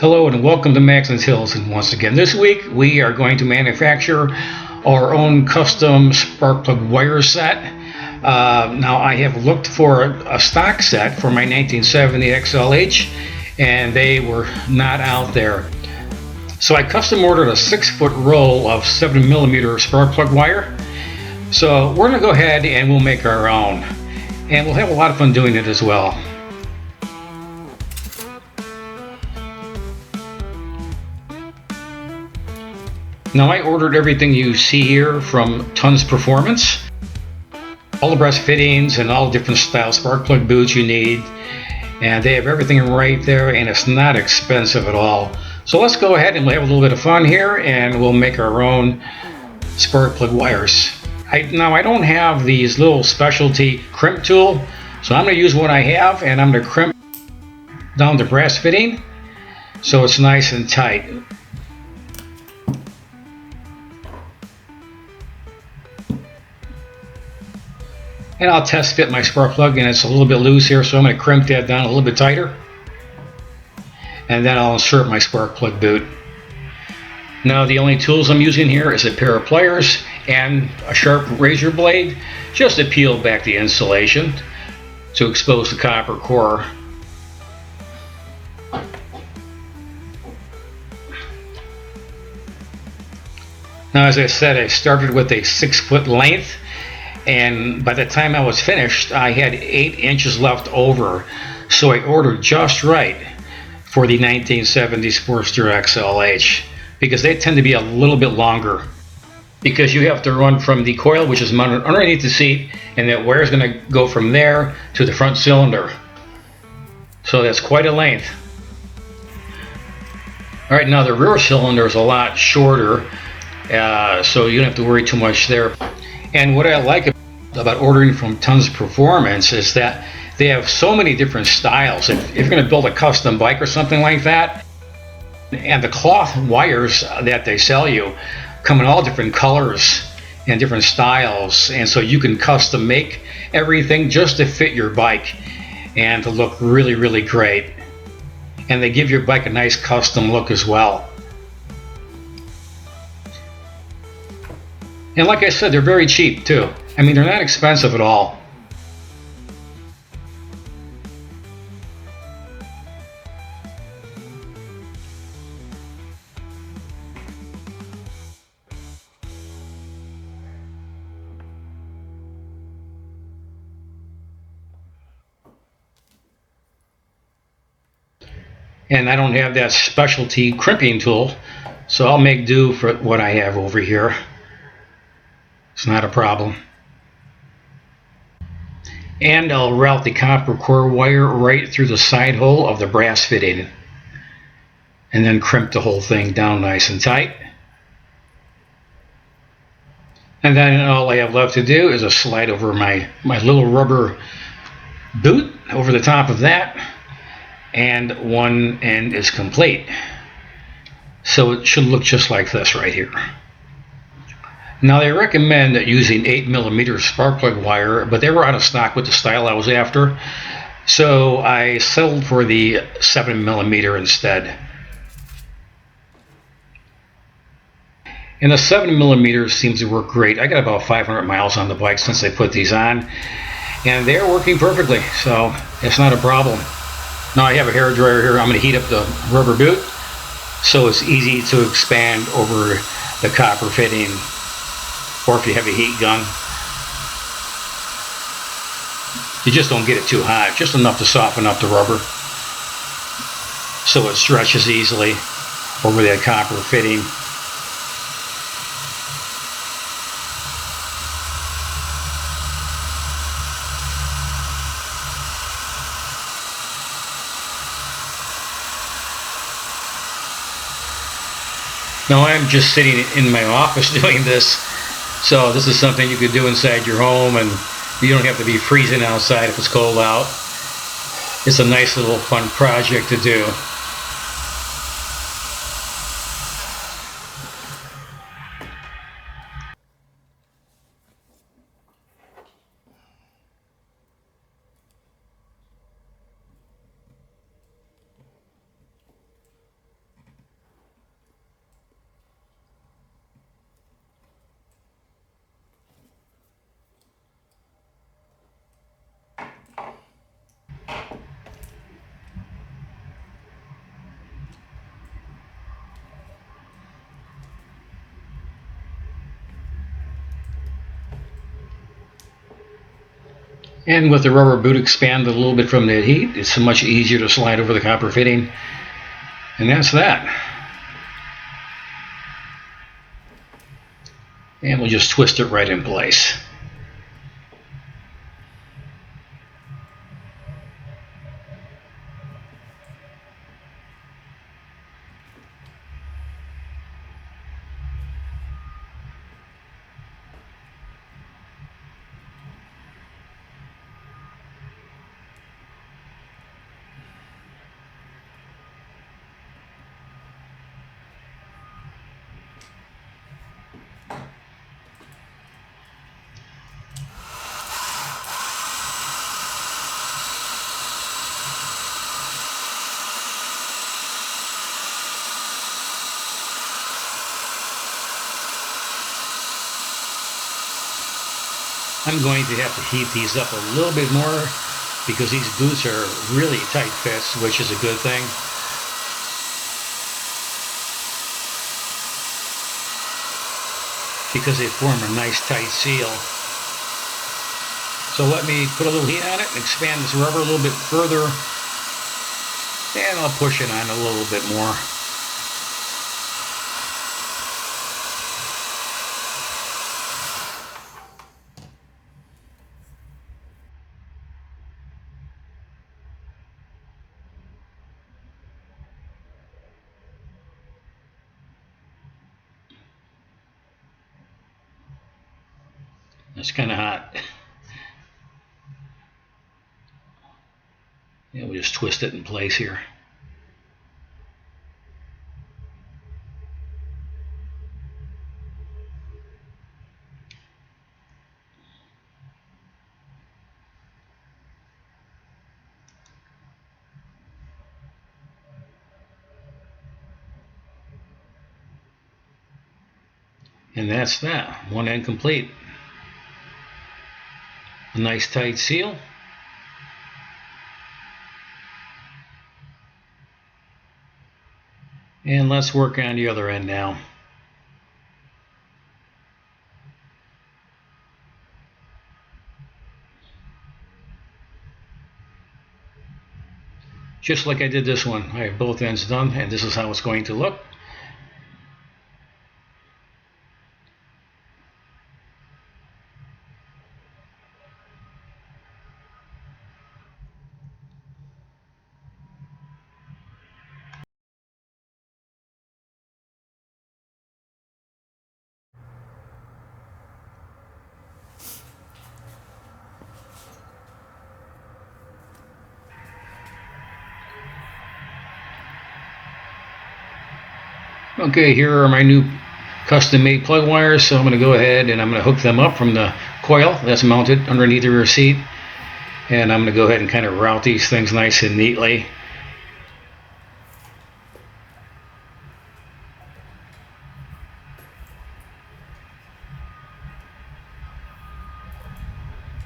Hello and welcome to Maxon's Hills, and once again this week we are going to manufacture our own custom spark plug wire set. Now I have looked for a stock set for my 1970 XLH and they were not out there. So I custom ordered a 6-foot roll of 7mm spark plug wire. So we're going to go ahead and we'll make our own, and we'll have a lot of fun doing it as well. Now I ordered everything you see here from Tons Performance. All the brass fittings and all the different style spark plug boots you need. And they have everything right there, and it's not expensive at all. So let's go ahead and we'll have a little bit of fun here and we'll make our own spark plug wires. Now I don't have these little specialty crimp tool, so I'm going to use what I have and I'm going to crimp down the brass fitting so it's nice and tight. And I'll test fit my spark plug, and it's a little bit loose here, so I'm going to crimp that down a little bit tighter. And then I'll insert my spark plug boot. Now the only tools I'm using here is a pair of pliers and a sharp razor blade just to peel back the insulation to expose the copper core. Now, as I said, I started with a 6-foot length, and by the time I was finished I had 8 inches left over, so I ordered just right for the 1970 Sportster XLH because they tend to be a little bit longer, because you have to run from the coil, which is mounted underneath the seat, and that wire is going to go from there to the front cylinder, so that's quite a length. Alright, now the rear cylinder is a lot shorter, so you don't have to worry too much there. And what I like about ordering from Tons Performance is that they have so many different styles. If you're going to build a custom bike or something like that, and the cloth wires that they sell you come in all different colors and different styles, and so you can custom make everything just to fit your bike and to look really, really great. And they give your bike a nice custom look as well. And like I said, they're very cheap too. I mean, they're not expensive at all. And I don't have that specialty crimping tool, so I'll make do for what I have over here. It's not a problem. And I'll route the copper core wire right through the side hole of the brass fitting, and then crimp the whole thing down nice and tight. And then all I have left to do is a slide over my little rubber boot over the top of that, and one end is complete. So it should look just like this right here. Now they recommend using 8mm spark plug wire, but they were out of stock with the style I was after, so I settled for the 7mm instead. And the 7mm seems to work great. I got about 500 miles on the bike since I put these on, and they're working perfectly, so it's not a problem. Now I have a hair dryer here. I'm going to heat up the rubber boot so it's easy to expand over the copper fitting, or if you have a heat gun. You just don't get it too hot, just enough to soften up the rubber so it stretches easily over that copper fitting. Now I'm just sitting in my office doing this, so this is something you could do inside your home, and you don't have to be freezing outside if it's cold out. It's a nice little fun project to do. And with the rubber boot expanded a little bit from the heat, it's much easier to slide over the copper fitting. And that's that. And we'll just twist it right in place. I'm going to have to heat these up a little bit more because these boots are really tight fits, which is a good thing. Because they form a nice tight seal. So let me put a little heat on it and expand this rubber a little bit further, and I'll push it on a little bit more. It's kind of hot. Yeah, we'll just twist it in place here. And that's that. One end complete. A nice tight seal. And let's work on the other end now. Just like I did this one. I have both ends done, and this is how it's going to look. Okay, here are my new custom-made plug wires, so I'm going to go ahead and I'm going to hook them up from the coil that's mounted underneath the rear seat, and I'm going to go ahead and kind of route these things nice and neatly.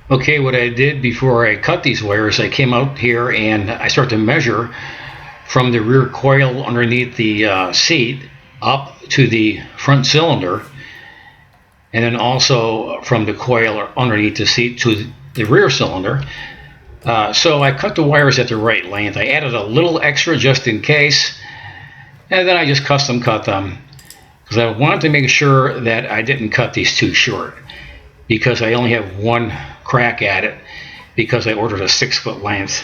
Okay, what I did before I cut these wires, I came out here and I start to measure from the rear coil underneath the seat up to the front cylinder, and then also from the coil underneath the seat to the rear cylinder. So I cut the wires at the right length. I added a little extra just in case, and then I just custom cut them because I wanted to make sure that I didn't cut these too short, because I only have one crack at it because I ordered a 6-foot length.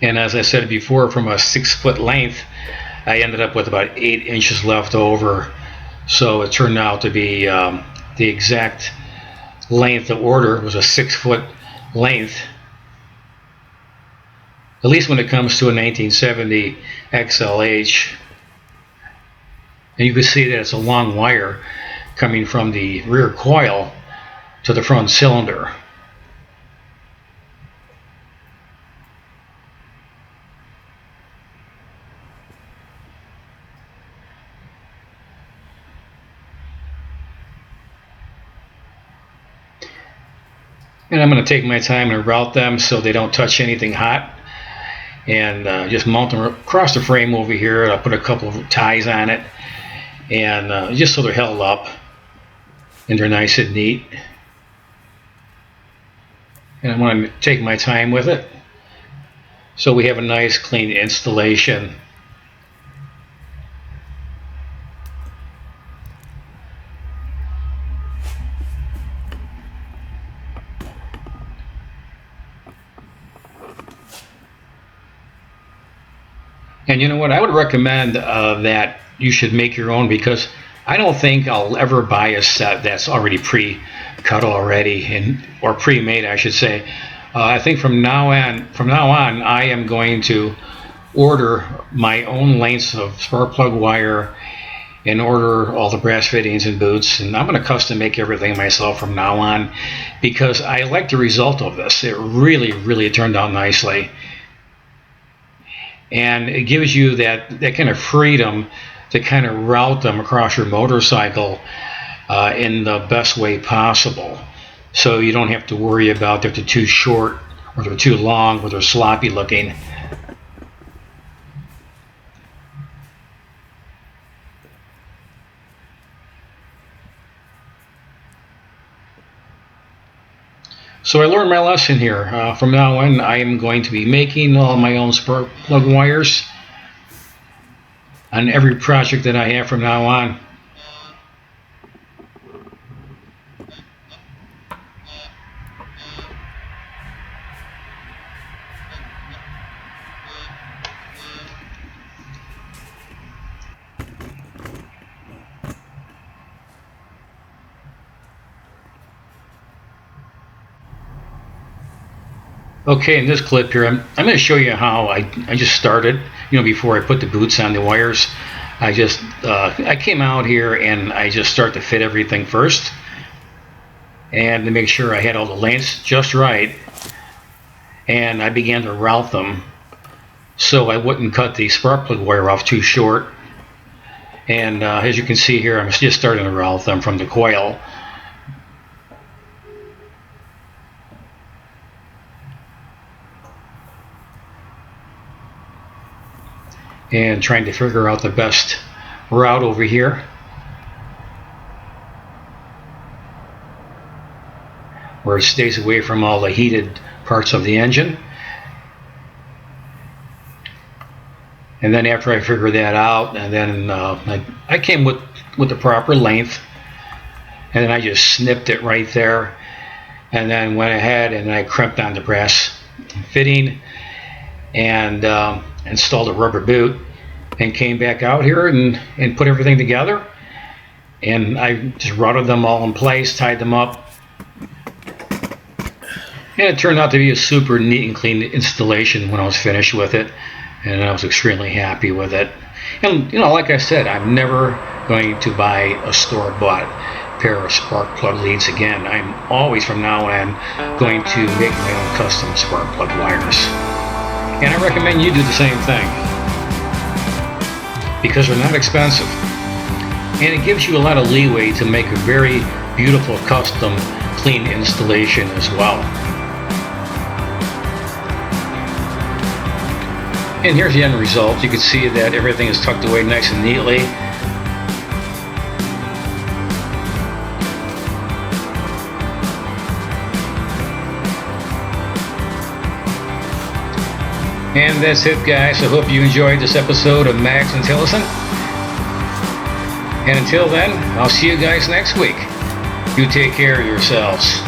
And as I said before, from a 6-foot length, I ended up with about 8 inches left over. So it turned out to be the exact length of order was a 6-foot length. At least when it comes to a 1970 XLH. And you can see that it's a long wire coming from the rear coil to the front cylinder. And I'm going to take my time and route them so they don't touch anything hot. And just mount them across the frame over here. I'll put a couple of ties on it, and just so they're held up. and they're nice and neat. And I want to take my time with it. So we have a nice clean installation. And you know what? I would recommend that you should make your own, because I don't think I'll ever buy a set that's already pre-cut already, or pre-made, I should say. I think from now on, I am going to order my own lengths of spark plug wire and order all the brass fittings and boots, and I'm going to custom make everything myself from now on, because I like the result of this. It really turned out nicely. And it gives you that kind of freedom to kind of route them across your motorcycle in the best way possible. So you don't have to worry about if they're too short or they're too long or they're sloppy looking. So I learned my lesson here. From now on, I am going to be making all my own spark plug wires on every project that I have from now on. Okay, in this clip here, I'm going to show you how I just started. Before I put the boots on the wires, I came out here and I just start to fit everything first, and to make sure I had all the lengths just right, and I began to route them so I wouldn't cut the spark plug wire off too short. And as you can see here, I'm just starting to route them from the coil. And trying to figure out the best route over here, where it stays away from all the heated parts of the engine. And then after I figured that out, and then I came with the proper length, and then I just snipped it right there, and then went ahead and I crimped on the brass fitting and installed a rubber boot, and came back out here and put everything together, and I just routed them all in place, tied them up, and it turned out to be a super neat and clean installation when I was finished with it, and I was extremely happy with it. And like I said, I'm never going to buy a store-bought pair of spark plug leads again. I'm always from now on going to make my own custom spark plug wires. And I recommend you do the same thing, because they're not expensive. And it gives you a lot of leeway to make a very beautiful, custom, clean installation as well. And here's the end result. You can see that everything is tucked away nice and neatly. And that's it, guys. I hope you enjoyed this episode of Max and Tillison. And until then, I'll see you guys next week. You take care of yourselves.